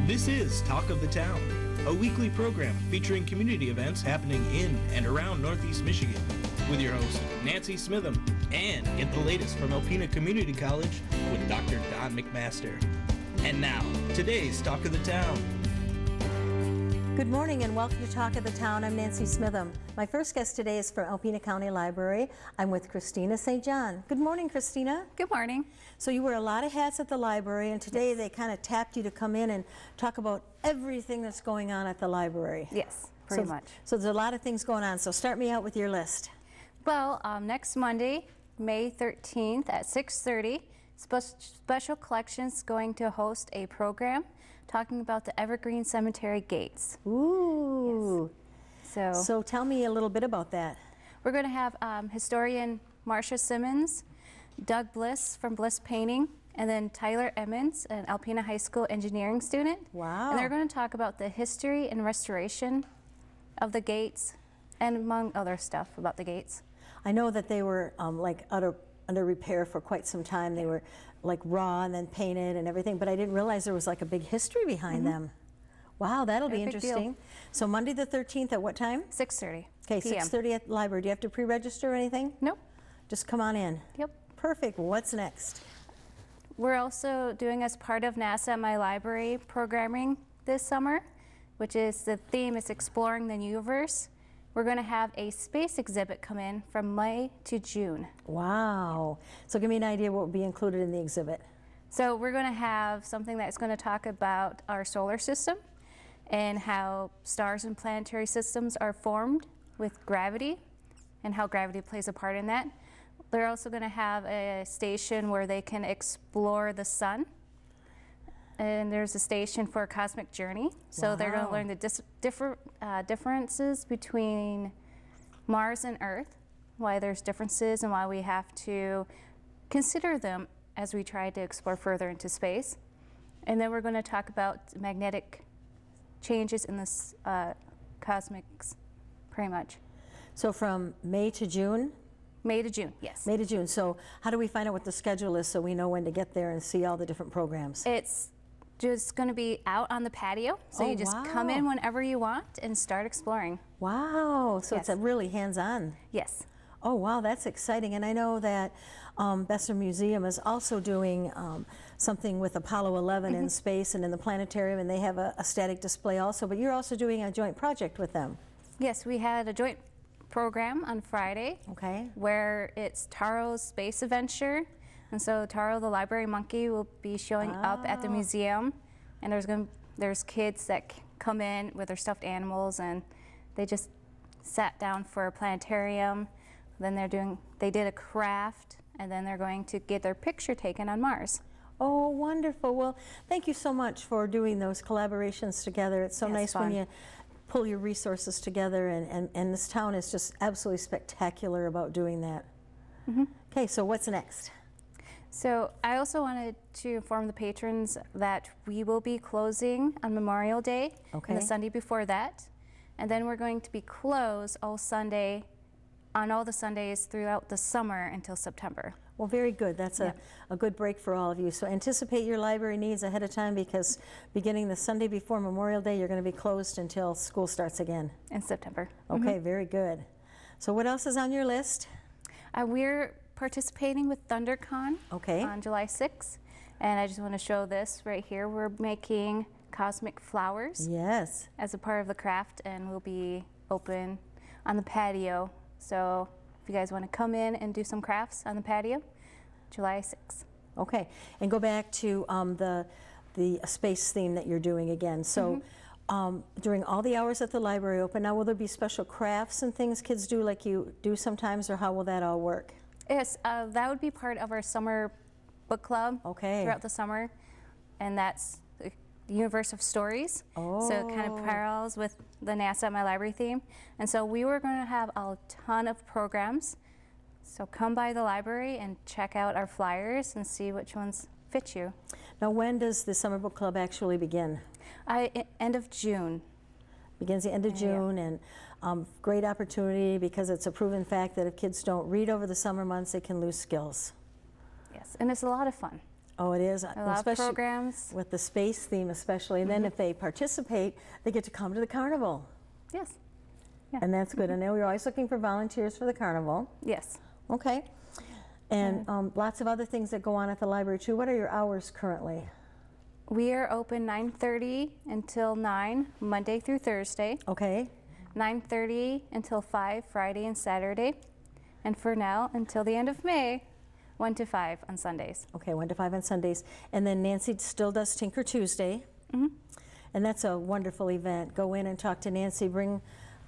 This is Talk of the Town, a weekly program featuring community events happening in and around Northeast Michigan, with your host, Nancy Smitham, and get the latest from Alpena Community College with Dr. Don McMaster. And now, today's Talk of the Town. Good morning and welcome to Talk of the Town. I'm Nancy Smitham. My first guest today is from Alpena County Library. I'm with Christina St. John. Good morning, Christina. Good morning. So you wear a lot of hats at the library, and today they kind of tapped you to come in and talk about everything that's going on at the library. Yes, pretty much. So there's a lot of things going on. So start me out with your list. Well, next Monday, May 13th at 6:30, Special Collections going to host a program talking about the Evergreen Cemetery gates. Ooh. Yes. So tell me a little bit about that. We're going to have historian Marcia Simmons, Doug Bliss from Bliss Painting, and then Tyler Emmons, an Alpena High School engineering student. Wow. And they're going to talk about the history and restoration of the gates, and among other stuff about the gates. I know that they were under repair for quite some time. They were like raw and then painted and everything, but I didn't realize there was like a big history behind them. Wow, that'll be interesting. So Monday the 13th at what time? 6:30. Okay, 6:30 at the library. Do you have to pre-register or anything? Nope. Just come on in. Yep. Perfect. What's next? We're also doing, as part of NASA at My Library programming this summer, which is the theme is exploring the universe. We're going to have a space exhibit come in from May to June. Wow. So give me an idea what will be included in the exhibit. So we're going to have something that's going to talk about our solar system and how stars and planetary systems are formed with gravity and how gravity plays a part in that. They're also going to have a station where they can explore the sun. And there's a station for a cosmic journey. So they're going to learn the differences between Mars and Earth, why there's differences and why we have to consider them as we try to explore further into space. And then we're going to talk about magnetic changes in this cosmics, pretty much. So from May to June? May to June, yes. May to June. So how do we find out what the schedule is so we know when to get there and see all the different programs? It's just going to be out on the patio, so you just come in whenever you want and start exploring. Wow, so it's a really hands-on. Yes. Oh wow, that's exciting. And I know that Besser Museum is also doing something with Apollo 11 in space and in the planetarium, and they have a static display also, but you're also doing a joint project with them. Yes, we had a joint program on Friday where it's Taro's Space Adventure. And so Taro, the library monkey, will be showing up at the museum, and there's kids that come in with their stuffed animals, and they just sat down for a planetarium. Then they did a craft, and then they're going to get their picture taken on Mars. Oh, wonderful. Well, thank you so much for doing those collaborations together. It's so nice when you pull your resources together, and this town is just absolutely spectacular about doing that. Okay, so what's next? So I also wanted to inform the patrons that we will be closing on Memorial Day and the Sunday before that. And then we're going to be closed on all the Sundays throughout the summer until September. Well, very good. That's a good break for all of you. So anticipate your library needs ahead of time, because beginning the Sunday before Memorial Day, you're going to be closed until school starts again. In September. Okay, very good. So what else is on your list? We're participating with ThunderCon on July 6th, and I just want to show this right here. We're making cosmic flowers as a part of the craft, and we'll be open on the patio. So if you guys want to come in and do some crafts on the patio, July 6th. Okay, and go back to the space theme that you're doing again. So during all the hours at the library open, now will there be special crafts and things kids do like you do sometimes, or how will that all work? Yes, that would be part of our summer book club throughout the summer, and that's the Universe of Stories. So it kind of parallels with the NASA at My Library theme. And so we were going to have a ton of programs. So come by the library and check out our flyers and see which ones fit you. Now, when does the summer book club actually begin? End of June. Begins the end of June, and great opportunity, because it's a proven fact that if kids don't read over the summer months, they can lose skills. Yes, and it's a lot of fun. Oh, it is. A lot of programs. With the space theme especially. And then if they participate, they get to come to the carnival. Yes. Yeah. And that's good. And then we're always looking for volunteers for the carnival. Yes. Okay. And lots of other things that go on at the library too. What are your hours currently? We are open 9:30 until 9, Monday through Thursday. Okay. 9:30 until 5, Friday and Saturday. And for now, until the end of May, 1 to 5 on Sundays. Okay, 1 to 5 on Sundays. And then Nancy still does Tinker Tuesday. And that's a wonderful event. Go in and talk to Nancy. Bring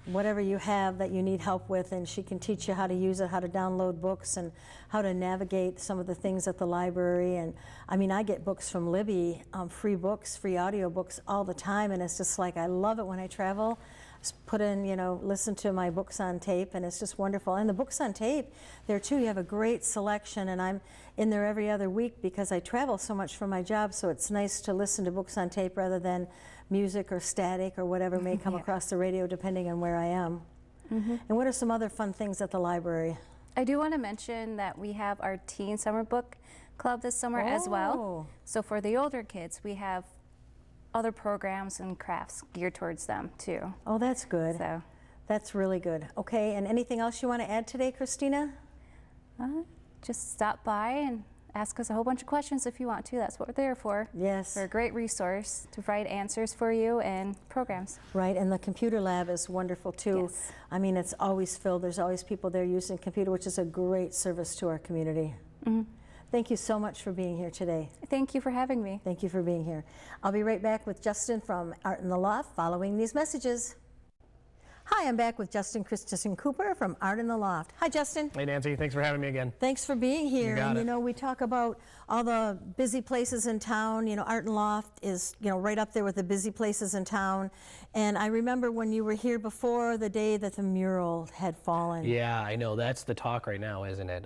whatever you have that you need help with, and she can teach you how to use it, how to download books, and how to navigate some of the things at the library. And I mean, I get books from Libby, free books, free audio books all the time, and it's just like, I love it when I travel. Just put in, you know, listen to my books on tape, and it's just wonderful. And the books on tape, there too, you have a great selection, and I'm in there every other week because I travel so much for my job, so it's nice to listen to books on tape rather than music or static or whatever may come across the radio depending on where I am. And what are some other fun things at the library? I do want to mention that we have our Teen Summer Book Club this summer as well. So for the older kids, we have other programs and crafts geared towards them too. Oh, that's good. So that's really good. Okay, and anything else you want to add today, Christina? just stop by and ask us a whole bunch of questions if you want to. That's what we're there for. Yes. We're a great resource to provide answers for you and programs. Right, and the computer lab is wonderful too. Yes. I mean, it's always filled. There's always people there using computer, which is a great service to our community. Mm-hmm. Thank you so much for being here today. Thank you for having me. Thank you for being here. I'll be right back with Justin from Art in the Loft following these messages. Hi, I'm back with Justin Christensen Cooper from Art in the Loft. Hi, Justin. Hey, Nancy. Thanks for having me again. Thanks for being here. You got it. You know, we talk about all the busy places in town. You know, Art in Loft is, you know, right up there with the busy places in town. And I remember when you were here before, the day that the mural had fallen. Yeah, I know. That's the talk right now, isn't it?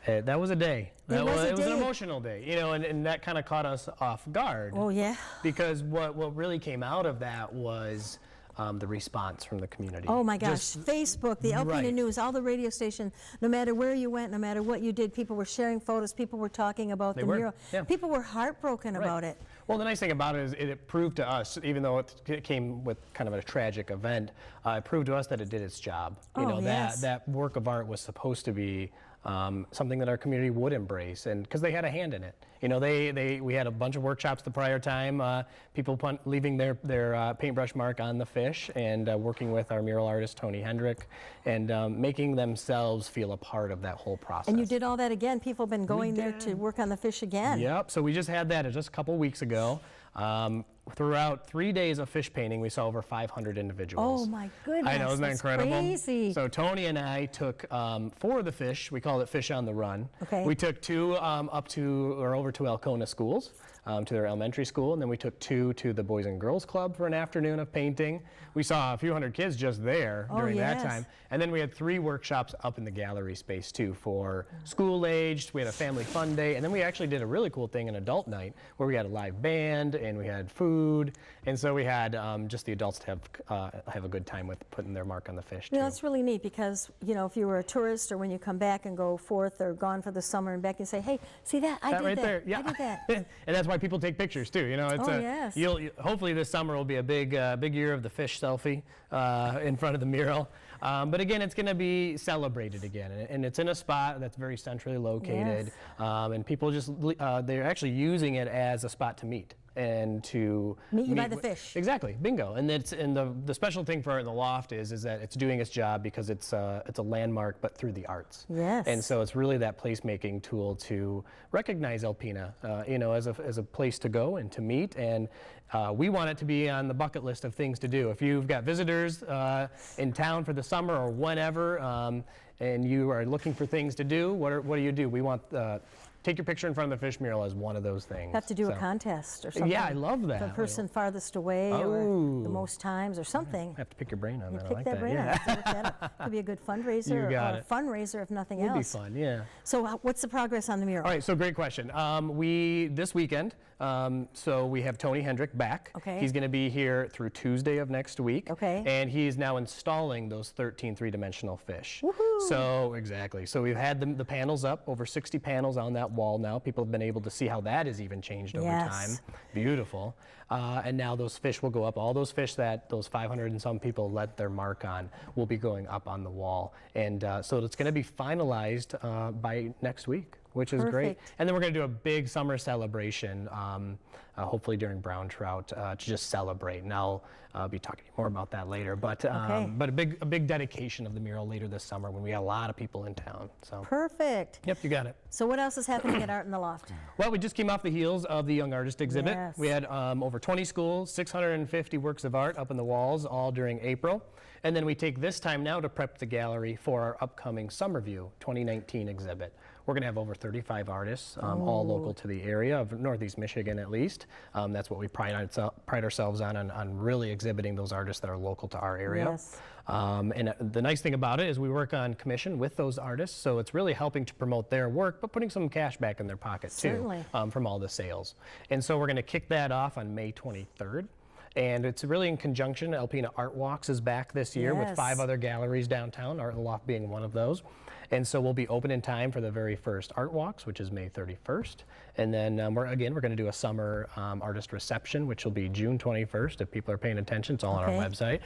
That was a day. It was an emotional day, you know, and that kind of caught us off guard. Oh, yeah. Because what really came out of that was the response from the community. Oh my gosh, Facebook, the Alpena Right. News, all the radio stations, no matter where you went, no matter what you did, people were sharing photos, people were talking about the mural. Yeah. People were heartbroken about it. Well, the nice thing about it is it proved to us, even though it came with kind of a tragic event, it proved to us that it did its job. You know, yes. that work of art was supposed to be something that our community would embrace, and because they had a hand in it. You know, we had a bunch of workshops the prior time, people leaving their paintbrush mark on the fish, and working with our mural artist Tony Hendrick, and making themselves feel a part of that whole process. And you did all that again. People have been going there to work on the fish again. Yep. So we just had that just a couple weeks ago. Throughout 3 days of fish painting, we saw over 500 individuals. Oh my goodness! I know, isn't that that's incredible? Crazy. So Tony and I took 4 of the fish. We call it Fish on the Run. Okay. We took 2 up to or over to Alcona schools, to their elementary school, and then we took 2 to the Boys and Girls Club for an afternoon of painting. We saw a few hundred kids just there during that time. And then we had 3 workshops up in the gallery space too for school-aged. We had a family fun day, and then we actually did a really cool thing, an adult night, where we had a live band and we had food, and so we had just the adults to have a good time with putting their mark on the fish too. You know, it's really neat because, you know, if you were a tourist or when you come back and go forth or gone for the summer and back, you say, hey, see that? I did right that. there. Yeah. I did that. And that's why people take pictures too. You know, it's yes. Hopefully this summer will be a big year of the fish selfie in front of the mural. But again, it's going to be celebrated again, and it's in a spot that's very centrally located, and people they're actually using it as a spot to meet and to meet you by the fish. Exactly, bingo. And the special thing for Art in the Loft is that it's doing its job because it's a landmark, but through the arts. Yes. And so it's really that placemaking tool to recognize Alpena, you know, as a place to go and to meet. And we want it to be on the bucket list of things to do. If you've got visitors in town for the summer or whenever, and you are looking for things to do, what do? We want take your picture in front of the fish mural as one of those things. Have to do a contest or something. Yeah, I love that. The person farthest away or the most times or something. I have to pick your brain on that. I Pick like that that. brain. Yeah. I have to look that up. Could be a good fundraiser or a fundraiser if nothing It'd be else. fun, yeah. So what's the progress on the mural? All right, so great question. This weekend, so we have Tony Hendrick back. Okay. He's going to be here through Tuesday of next week. Okay. And he's now installing those 13 three-dimensional fish. Woohoo! So, exactly. So we've had the panels up, over 60 panels on that wall now. People have been able to see how that has even changed over time. Beautiful. And now those fish will go up. All those fish that those 500 and some people let their mark on will be going up on the wall. And so it's going to be finalized by next week, which is great. And then we're going to do a big summer celebration, hopefully during brown trout, to just celebrate. And I'll be talking more about that later. But but a big dedication of the mural later this summer when we have a lot of people in town. So perfect. Yep, you got it. So what else is happening at Art in the Loft? Well, we just came off the heels of the Young Artist exhibit. Yes. We had over 20 schools, 650 works of art up in the walls, all during April. And then we take this time now to prep the gallery for our upcoming Summerview 2019 exhibit. We're going to have over 35 artists, all local to the area of Northeast Michigan at least. That's what we pride ourselves on really exhibiting those artists that are local to our area. Yes. And the nice thing about it is we work on commission with those artists, so it's really helping to promote their work, but putting some cash back in their pocket too, from all the sales. And so we're going to kick that off on May 23rd. And it's really in conjunction. Alpena Art Walks is back this year with 5 other galleries downtown, Art in the Loft being one of those. And so we'll be open in time for the very first Art Walks, which is May 31st. And then we're going to do a summer artist reception, which will be June 21st. If people are paying attention, it's all on our website.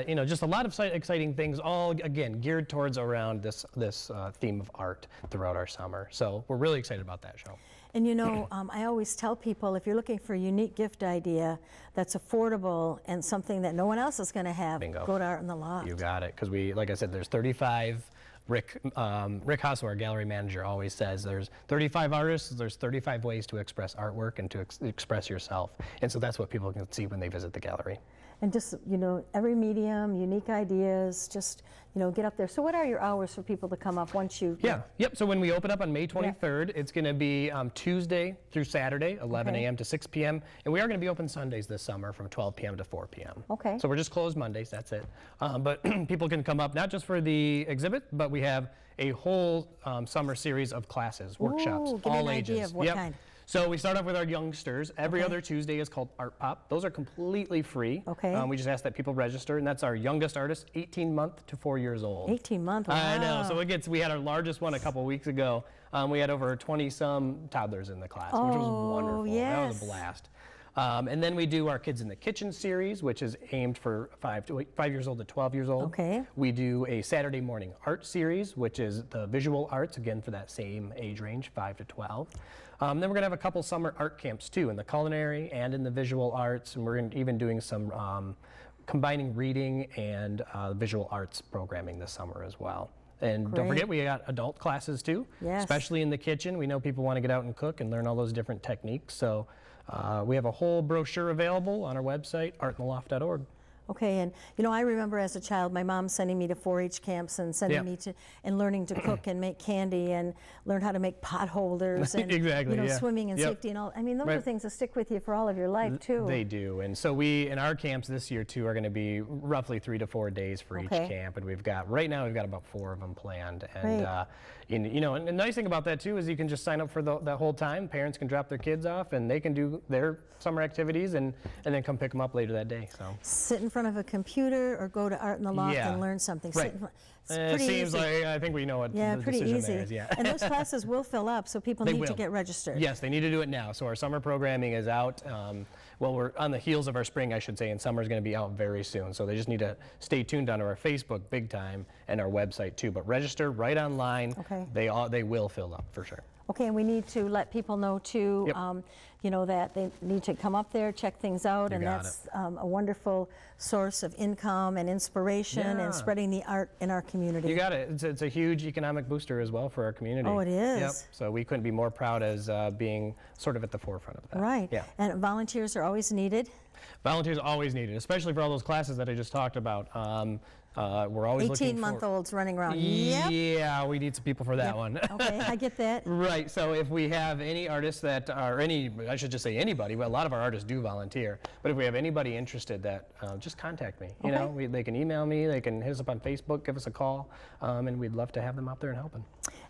You know, just a lot of exciting things, all again geared towards around this theme of art throughout our summer. So we're really excited about that show. And you know, I always tell people, if you're looking for a unique gift idea that's affordable and something that no one else is going to have, go to Art in the Loft. You got it, because like I said, there's 35. Rick Hasso, our gallery manager, always says there's 35 artists, there's 35 ways to express artwork and to express yourself. And so that's what people can see when they visit the gallery. And just, you know, every medium, unique ideas, just, you know, get up there. So what are your hours for people to come up once you... Yep. So when we open up on May 23rd, it's going to be Tuesday through Saturday, 11 a.m. to 6 p.m. And we are going to be open Sundays this summer from 12 p.m. to 4 p.m. Okay. So we're just closed Mondays, that's it. But people can come up not just for the exhibit, but we have a whole summer series of classes, workshops, give all me an ages. idea of what kind. So we start off with our youngsters. Every other Tuesday is called Art Pop. Those are completely free. Okay. We just ask that people register, and that's our youngest artist, 18 month to 4 years old. 18 month, wow. I know. So we had our largest one a couple weeks ago. We had over 20-some toddlers in the class, which was wonderful. Yes. That was a blast. And then we do our Kids in the Kitchen series, which is aimed for 5 years old to 12 years old. Okay. We do a Saturday morning art series, which is the visual arts, again for that same age range, 5 to 12. Then we're going to have a couple summer art camps too, in the culinary and in the visual arts, and we're even doing some combining reading and visual arts programming this summer as well. And don't forget, we got adult classes too, especially in the kitchen. We know people want to get out and cook and learn all those different techniques. So we have a whole brochure available on our website, artintheloft.org. Okay, and you know, I remember as a child, my mom sending me to 4-H camps and sending me to, and learning to cook and make candy and learn how to make pot holders and you know, swimming and safety and all. I mean, those are things that stick with you for all of your life too. They do, and so we, in our camps this year too, are going to be roughly 3 to 4 days for each camp, and right now we've got about 4 of them planned. And you know, and the nice thing about that too is you can just sign up for that whole time. Parents can drop their kids off and they can do their summer activities and then come pick them up later that day. So sit in front of a computer or go to Art in the Loft and learn something. It seems like I think we know what the decision there is. And those classes will fill up, so people need to get registered. Yes, they need to do it now. So our summer programming is out. Well, we're on the heels of our spring, I should say, and summer is going to be out very soon. So they just need to stay tuned on our Facebook big time and our website too. But register right online. They will fill up for sure. Okay, and we need to let people know too, you know, that they need to come up there, check things out, and that's a wonderful source of income and inspiration and spreading the art in our community. You got it. It's a huge economic booster as well for our community. Oh, it is. Yep. So we couldn't be more proud as being sort of at the forefront of that. Right. Yeah. And volunteers are always needed. Volunteers are always needed, especially for all those classes that I just talked about. We're always looking for 18-month-olds running around. Yeah, we need some people for that one. Okay, I get that. Right, so if we have any artists that are I should just say anybody, but a lot of our artists do volunteer, but if we have anybody interested that, just contact me. You know, they can email me, they can hit us up on Facebook, give us a call, and we'd love to have them out there and helping.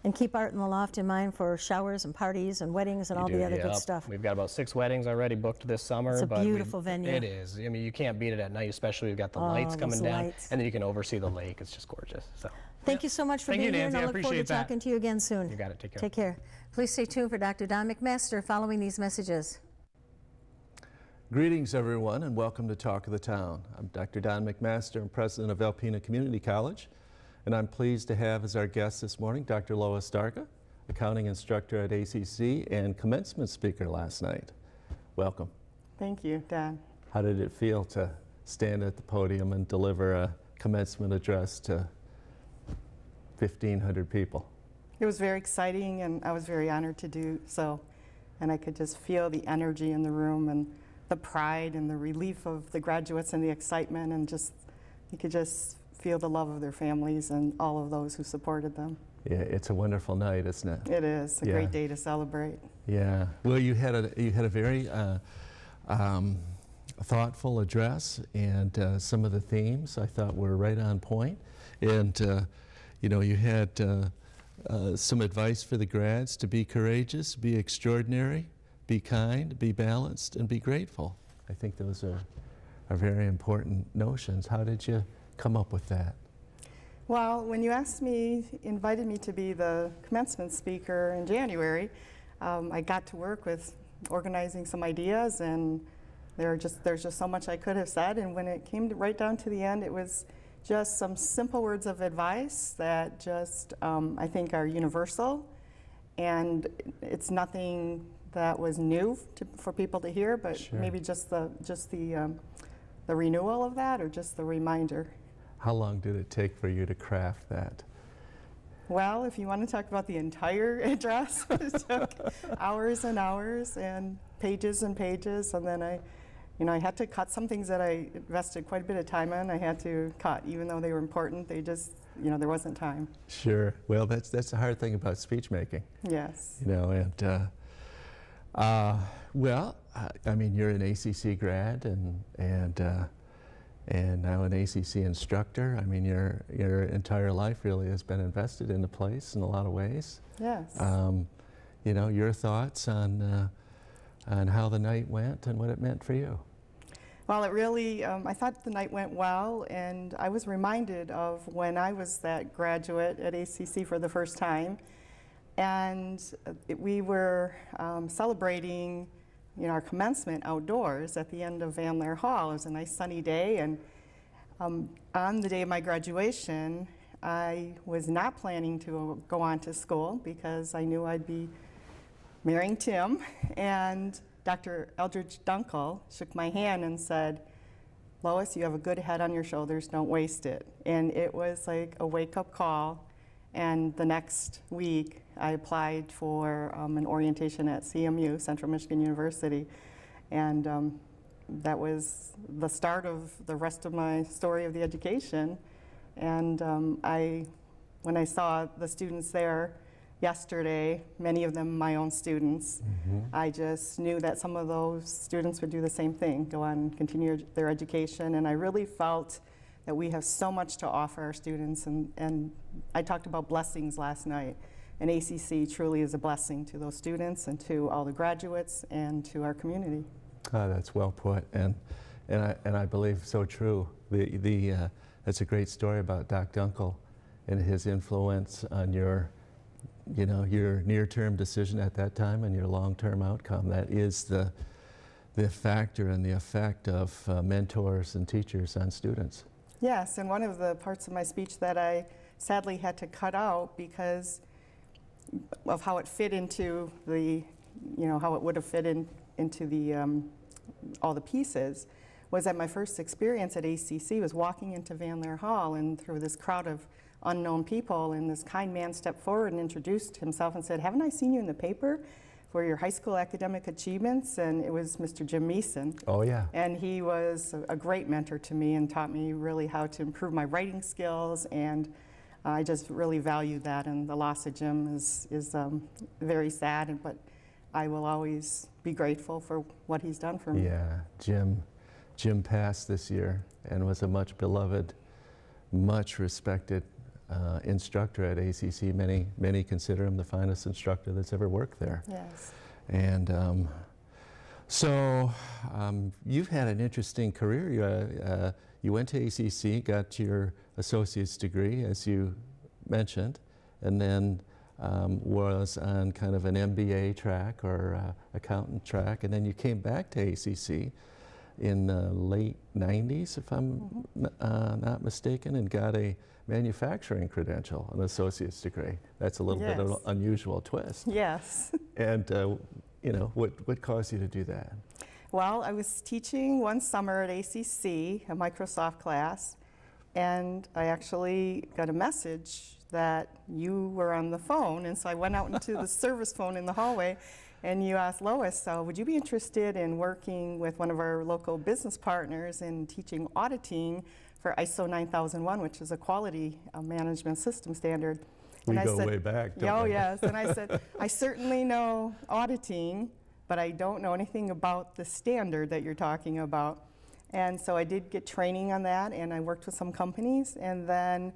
And keep Art in the Loft in mind for showers and parties and weddings and all the other good stuff. We've got about 6 weddings already booked this summer. It's a beautiful venue. It is. I mean, you can't beat it at night, especially we've got the lights coming down, and then you can oversee the lake. It's just gorgeous. So. Thank you so much for Thank you, being here, and Nancy. I I look forward to appreciate that. talking to you again soon. You got it. Take care. Take care. Please stay tuned for Dr. Don McMaster following these messages. Greetings, everyone, and welcome to Talk of the Town. I'm Dr. Don McMaster. I'm president of Alpena Community College, and I'm pleased to have as our guest this morning Dr. Lois Darga, accounting instructor at ACC and commencement speaker last night. Welcome. Thank you, Dan. How did it feel to stand at the podium and deliver a commencement address to 1,500 people? It was very exciting, and I was very honored to do so. And I could just feel the energy in the room and the pride and the relief of the graduates and the excitement, and just you could just feel the love of their families and all of those who supported them. Yeah, it's a wonderful night, isn't it? It is a Yeah. great day to celebrate. Yeah. Well, you had a very thoughtful address, and some of the themes I thought were right on point. And you know, you had some advice for the grads to be courageous, be extraordinary, be kind, be balanced, and be grateful. I think those are very important notions. How did you come up with that? Well, when you invited me to be the commencement speaker in January, I got to work with organizing some ideas, and there's just so much I could have said. And when it came right down to the end, it was just some simple words of advice that just I think are universal, and it's nothing that was new for people to hear, but Sure. maybe just the renewal of that, or just the reminder. How long did it take for you to craft that? Well, if you want to talk about the entire address, it took hours and hours and pages, and then I had to cut some things that I invested quite a bit of time in. I had to cut, even though they were important. They just, there wasn't time. Sure. Well, that's the hard thing about speech making. Yes. You know, and well, I mean, you're an ACC grad and now an ACC instructor. I mean, your entire life really has been invested in the place in a lot of ways. Yes. You know, your thoughts on how the night went and what it meant for you. Well, it really, I thought the night went well, and I was reminded of when I was that graduate at ACC for the first time, and we were celebrating our commencement outdoors at the end of Van Laer Hall. It was a nice sunny day, and on the day of my graduation, I was not planning to go on to school because I knew I'd be marrying Tim, and Dr. Eldridge Dunkel shook my hand and said, "Lois, you have a good head on your shoulders, don't waste it." And it was like a wake-up call, and the next week I applied for an orientation at CMU, Central Michigan University, and that was the start of the rest of my story of the education. And when I saw the students there yesterday, many of them my own students, I just knew that some of those students would do the same thing, go on and continue their education, and I really felt that we have so much to offer our students, and I talked about blessings last night, and ACC truly is a blessing to those students and to all the graduates and to our community. Oh, that's well put, and I believe so true. That's a great story about Doc Dunkel and his influence on your near-term decision at that time and your long-term outcome. That is the factor and the effect of mentors and teachers on students. Yes, and one of the parts of my speech that I sadly had to cut out because of how it fit into how it would have fit into the all the pieces, was that my first experience at ACC was walking into Van Laer Hall, and through this crowd of unknown people, and this kind man stepped forward and introduced himself and said, "Haven't I seen you in the paper for your high school academic achievements?" And it was Mr. Jim Meeson. Oh, yeah. And he was a great mentor to me and taught me really how to improve my writing skills, and I just really value that, and the loss of Jim is very sad, but I will always be grateful for what he's done for me. Yeah, Jim passed this year and was a much beloved, much respected instructor at ACC. Many consider him the finest instructor that's ever worked there. Yes. And so you've had an interesting career. You went to ACC, got your associate's degree, as you mentioned, and then was on kind of an MBA track or accountant track, and then you came back to ACC in the late 90s, if I'm not mistaken, and got a manufacturing credential, an associate's degree. That's a little bit of an unusual twist. Yes. And you know, what caused you to do that? Well, I was teaching one summer at ACC, a Microsoft class, and I actually got a message that you were on the phone, and so I went out into the service phone in the hallway, and you asked Lois, so would you be interested in working with one of our local business partners in teaching auditing for ISO 9001, which is a quality management system standard. We and go I said, way back, don't oh we? yes, and I said, I certainly know auditing, but I don't know anything about the standard that you're talking about. And so I did get training on that, and I worked with some companies, and then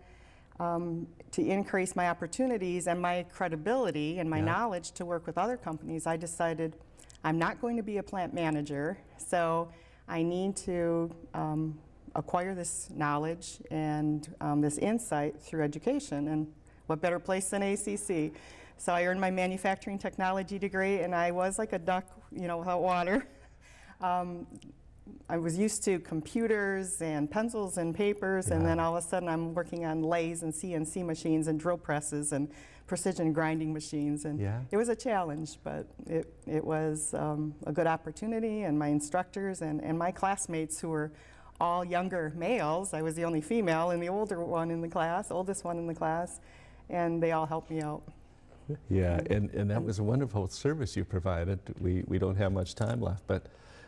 to increase my opportunities and my credibility and my knowledge to work with other companies, I decided I'm not going to be a plant manager, so I need to acquire this knowledge and this insight through education, and what better place than ACC? So I earned my manufacturing technology degree, and I was like a duck, you know, without water. I was used to computers and pencils and papers, and then all of a sudden I'm working on lathes and CNC machines and drill presses and precision grinding machines, and it was a challenge, but it was a good opportunity, and my instructors and my classmates, who were all younger males, I was the only female and the older one in the class, oldest one in the class, and they all helped me out. Yeah, and that was a wonderful service you provided. We don't have much time left, but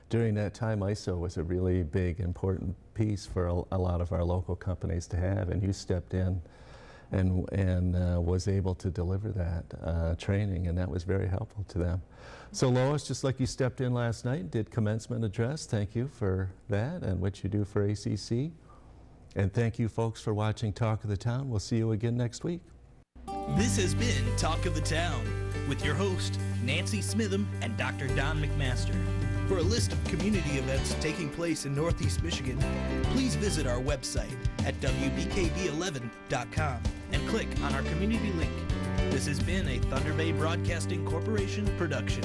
during that time, ISO was a really big, important piece for a lot of our local companies to have, and you stepped in and was able to deliver that training, and that was very helpful to them. So Lois, just like you stepped in last night and did commencement address, thank you for that and what you do for ACC. And thank you folks for watching Talk of the Town. We'll see you again next week. This has been Talk of the Town with your host, Nancy Smitham and Dr. Don McMaster. For a list of community events taking place in Northeast Michigan, please visit our website at wbkb11.com and click on our community link. This has been a Thunder Bay Broadcasting Corporation production.